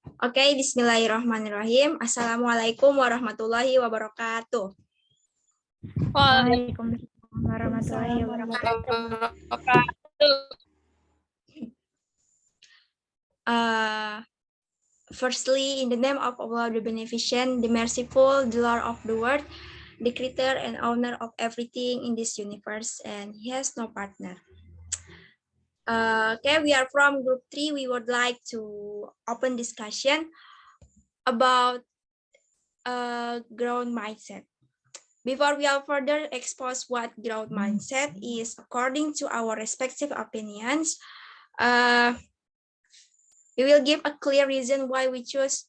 Oke, bismillahirrahmanirrahim. Assalamualaikum warahmatullahi wabarakatuh. Waalaikumsalam warahmatullahi wabarakatuh. Firstly, in the name of Allah, the Beneficent, the Merciful, the Lord of the world, the Creator and Owner of everything in this universe, and He has no partner. Okay, we are from Group 3. We would like to open discussion about growth mindset. Before we are further expose what growth mindset is, according to our respective opinions, we will give a clear reason why we choose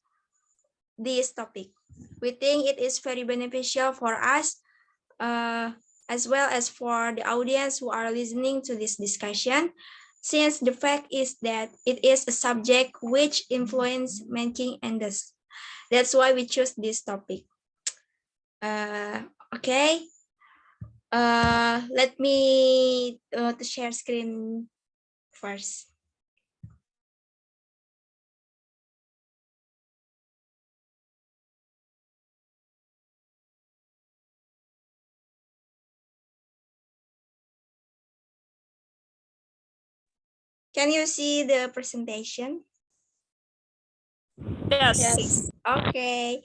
this topic. We think it is very beneficial for us, as well as for the audience who are listening to this discussion, since the fact is that it is a subject which influences making and does. That's why we choose this topic. Okay. Let me to share screen first. Can you see the presentation? Yes. Okay.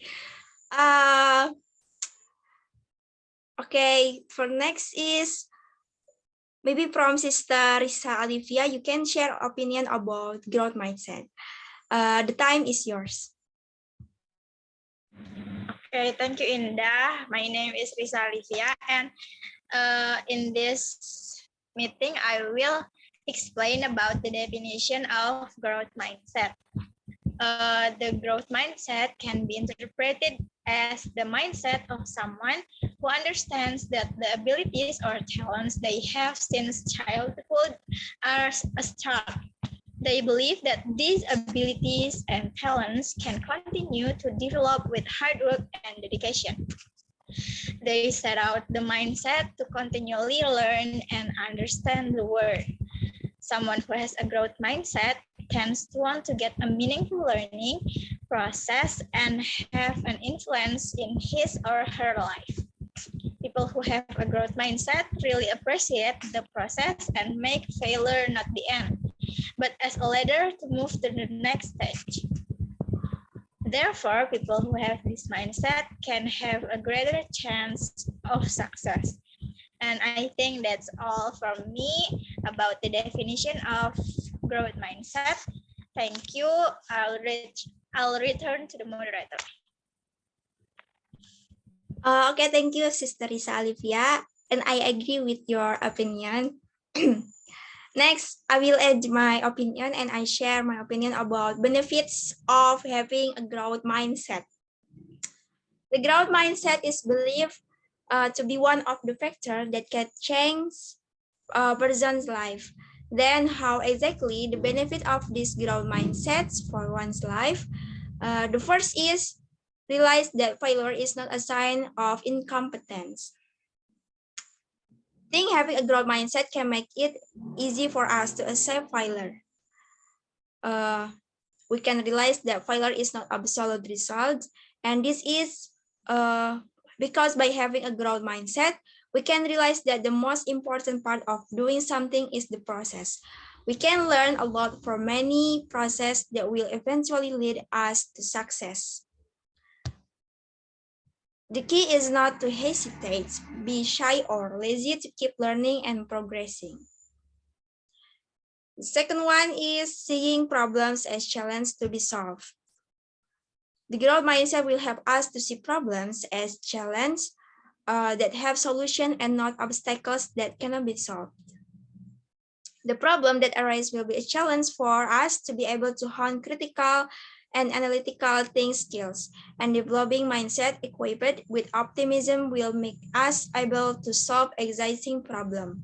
Okay, for next is maybe from Sister Rissa Alifia, you can share opinion about growth mindset. The time is yours. Okay, thank you, Indah. My name is Rissa Alifia, and in this meeting, I will explain about the definition of growth mindset. The growth mindset can be interpreted as the mindset of someone who understands that the abilities or talents they have since childhood are a start. They believe that these abilities and talents can continue to develop with hard work and dedication. They set out the mindset to continually learn and understand the world. Someone who has a growth mindset tends to want to get a meaningful learning process and have an influence in his or her life. People who have a growth mindset really appreciate the process and make failure not the end, but as a ladder to move to the next stage. Therefore, people who have this mindset can have a greater chance of success. And I think that's all from me about the definition of growth mindset. Thank you. I'll return to the moderator. Okay, thank you, Sister Rissa Alifia, and I agree with your opinion. Next, I will add my opinion and I share my opinion about benefits of having a growth mindset. The growth mindset is believed to be one of the factors that can change a person's life. Then how exactly the benefit of this growth mindsets for one's life? The first is realize that failure is not a sign of incompetence. I think having a growth mindset can make it easy for us to accept failure. We can realize that failure is not absolute result, and this is because by having a growth mindset, we can realize that the most important part of doing something is the process. We can learn a lot from many processes that will eventually lead us to success. The key is not to hesitate, be shy or lazy to keep learning and progressing. The second one is seeing problems as challenges to be solved. The growth mindset will help us to see problems as challenges that have solutions and not obstacles that cannot be solved. The problem that arises will be a challenge for us to be able to hone critical and analytical thinking skills, and developing mindset equipped with optimism will make us able to solve exciting problems.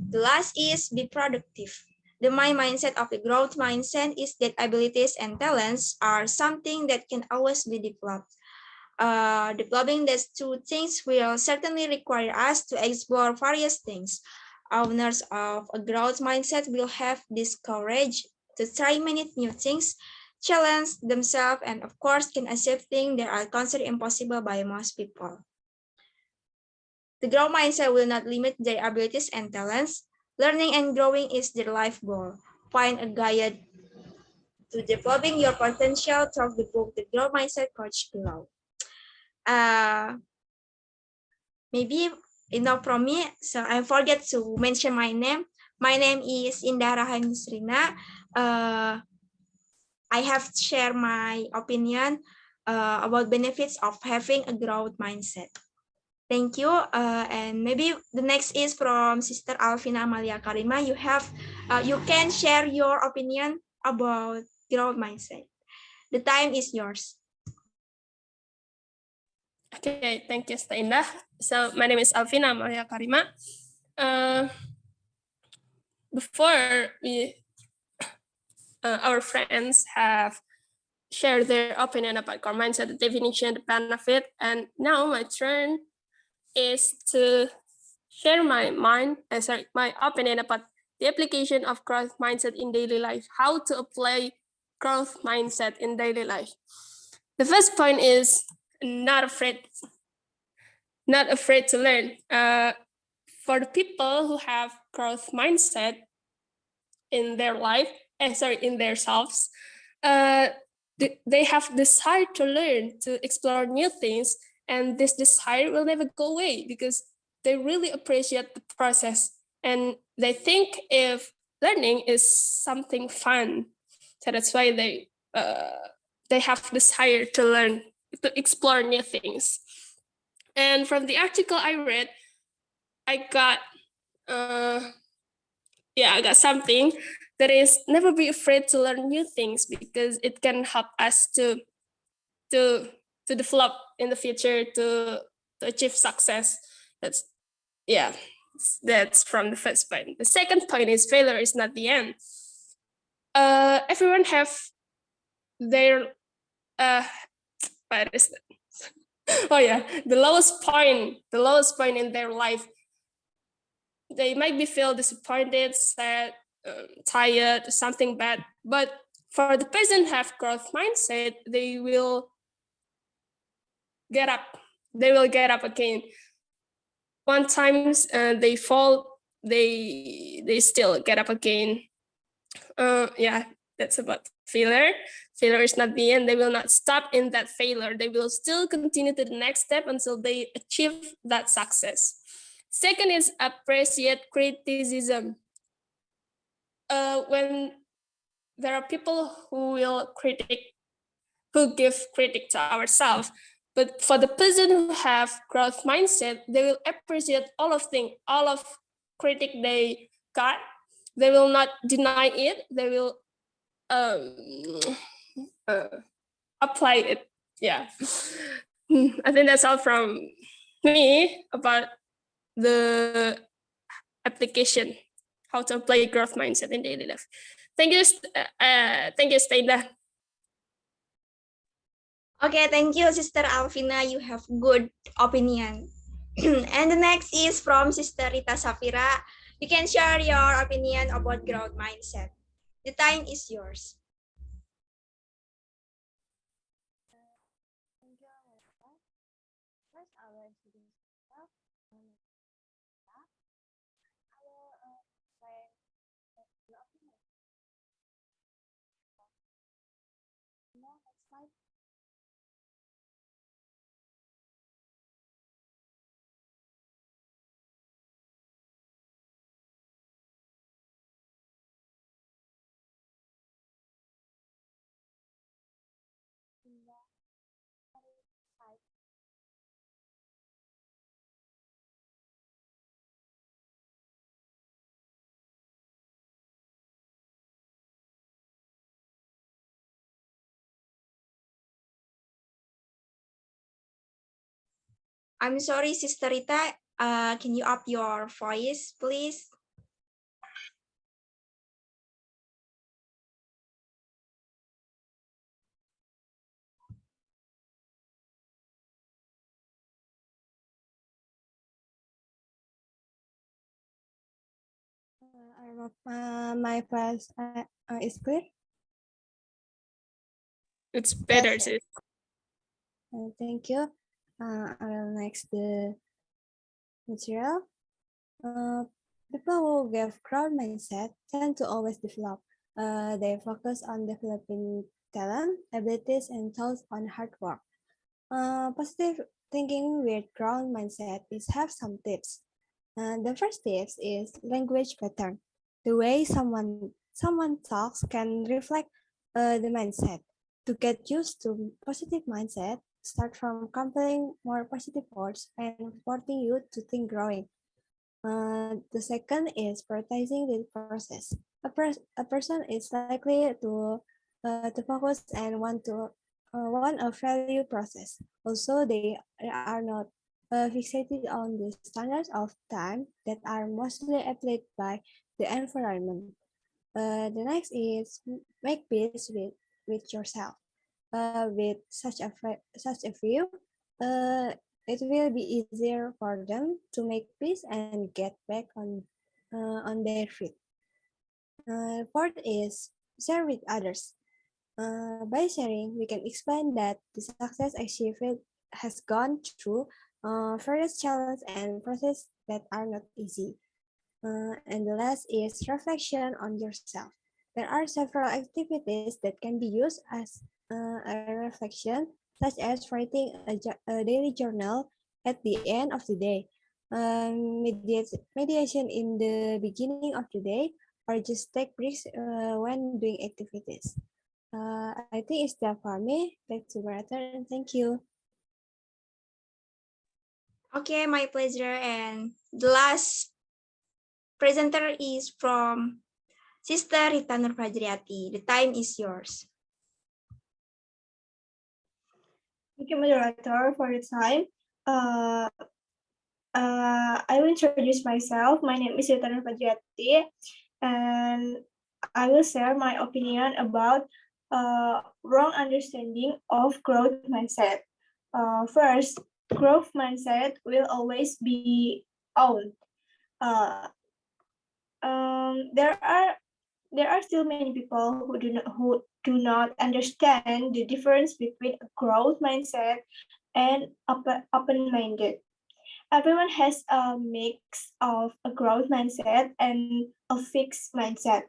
The last is be productive. The mindset of the growth mindset is that abilities and talents are something that can always be developed. Developing these two things will certainly require us to explore various things. Owners of a growth mindset will have this courage to try many new things challenge themselves, and of course can accept things that are considered impossible by most people. The growth mindset will not limit their abilities and talents. Learning and growing is their life goal. Find a guide to developing your potential through the book The Growth Mindset Coach below. Maybe enough from me, so I forget to mention my name. My name is Indah Rahayu Nisrina. I have shared my opinion about benefits of having a growth mindset. Thank you. And maybe the next is from Sister Alfina, Amalia, Karima. You can share your opinion about growth mindset. The time is yours. Okay, thank you, Indah. So my name is Alfina, Amalia, Karima. Before our friends have shared their opinion about growth mindset, the definition, the benefit, and now my turn is to share my opinion about the application of growth mindset in daily life, how to apply growth mindset in daily life. The first point is not afraid to learn. For the people who have growth mindset in their life, in their selves, they have desire to learn, to explore new things, and this desire will never go away because they really appreciate the process and they think if learning is something fun, so that's why they have desire to learn, to explore new things. And from the article I read, I got I got something that is never be afraid to learn new things because it can help us to develop in the future, to achieve success. That's from the first point. The second point is failure is not the end. Everyone have their what is that? The lowest point in their life. They might be feel disappointed, sad, tired, something bad. But for the person who have growth mindset, they will get up. They will get up again. One times they fall, they still get up again. That's about failure. Failure is not the end. They will not stop in that failure. They will still continue to the next step until they achieve that success. Second is appreciate criticism. When there are people who give critic to ourselves, but for the person who have growth mindset, they will appreciate all of critic they got. They will not deny it. They will apply it. Yeah. I think that's all from me about the application, how to apply growth mindset in daily life. Thank you, Stella. Okay, thank you, Sister Alfina. You have good opinion. And the next is from Sister Rita Safira. You can share your opinion about growth mindset. The time is yours. First, I will introduce myself. My name is Indah. I will explain the opinion. Next slide. I'm sorry, Sister Rita. Can you up your voice, please? I don't know. My voice is clear. It's better, Yes, sis. Thank you. I will next the material. People who give growth mindset tend to always develop. They focus on developing talent, abilities, and thoughts on hard work. Positive thinking with growth mindset is have some tips. The first tips is language pattern. The way someone talks can reflect the mindset. To get used to positive mindset, start from comparing more positive words and supporting you to think growing. The second is prioritizing the process. A person is likely to focus and want a value process. Also, they are not fixated on the standards of time that are mostly applied by the environment. The next is make peace with yourself. With such a view, it will be easier for them to make peace and get back on their feet. Fourth is share with others. By sharing, we can explain that the success achieved has gone through various challenges and processes that are not easy. And the last is reflection on yourself. There are several activities that can be used as a reflection, such as writing a daily journal at the end of the day, mediation in the beginning of the day, or just take breaks when doing activities. I think it's that for me. Back to Brother, and thank you. Okay, my pleasure. And the last presenter is from Sister Rita Nurfajriyati. The time is yours. Thank you, moderator, for the time. I will introduce myself. My name is Rita Nurfajriyati, and I will share my opinion about wrong understanding of growth mindset. First, growth mindset will always be owned. Uh, there are still many people who do not understand the difference between a growth mindset and open-minded. Everyone has a mix of a growth mindset and a fixed mindset.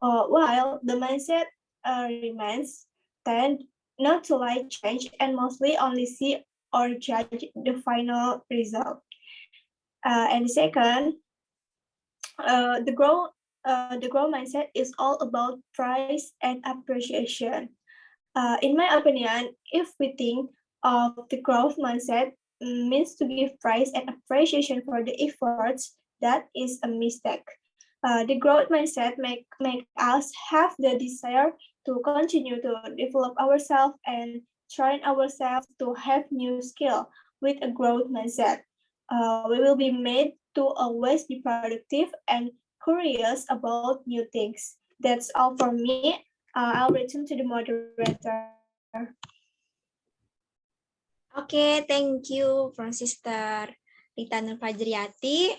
While the mindset remains, tend not to like change and mostly only see or judge the final result. And second, the growth mindset is all about price and appreciation. In my opinion, if we think of the growth mindset means to give price and appreciation for the efforts, that is a mistake. The growth mindset make us have the desire to continue to develop ourselves and train ourselves to have new skill with a growth mindset. We will be made to always be productive and curious about new things. That's all for me. I'll return to the moderator. Okay, thank you from Sister Rita Nurfajriyati.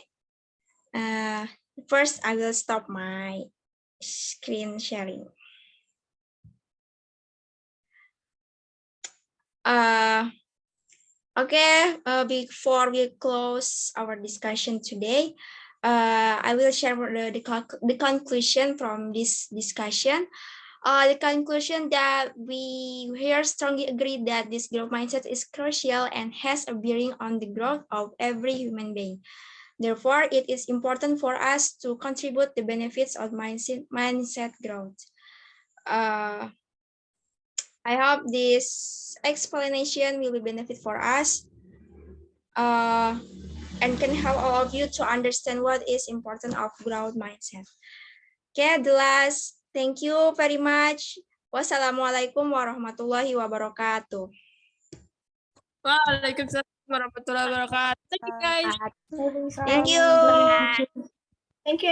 First, I will stop my screen sharing. Okay, before we close our discussion today, I will share the conclusion from this discussion. The conclusion that we here strongly agree that this growth mindset is crucial and has a bearing on the growth of every human being. Therefore, it is important for us to contribute the benefits of mindset growth. I hope this explanation will be benefit for us and can help all of you to understand what is important of growth mindset. Okay, the last, thank you very much. Wassalamualaikum warahmatullahi wabarakatuh. Waalaikumsalam warahmatullahi wabarakatuh. Thank you, guys. Thank you. Thank you,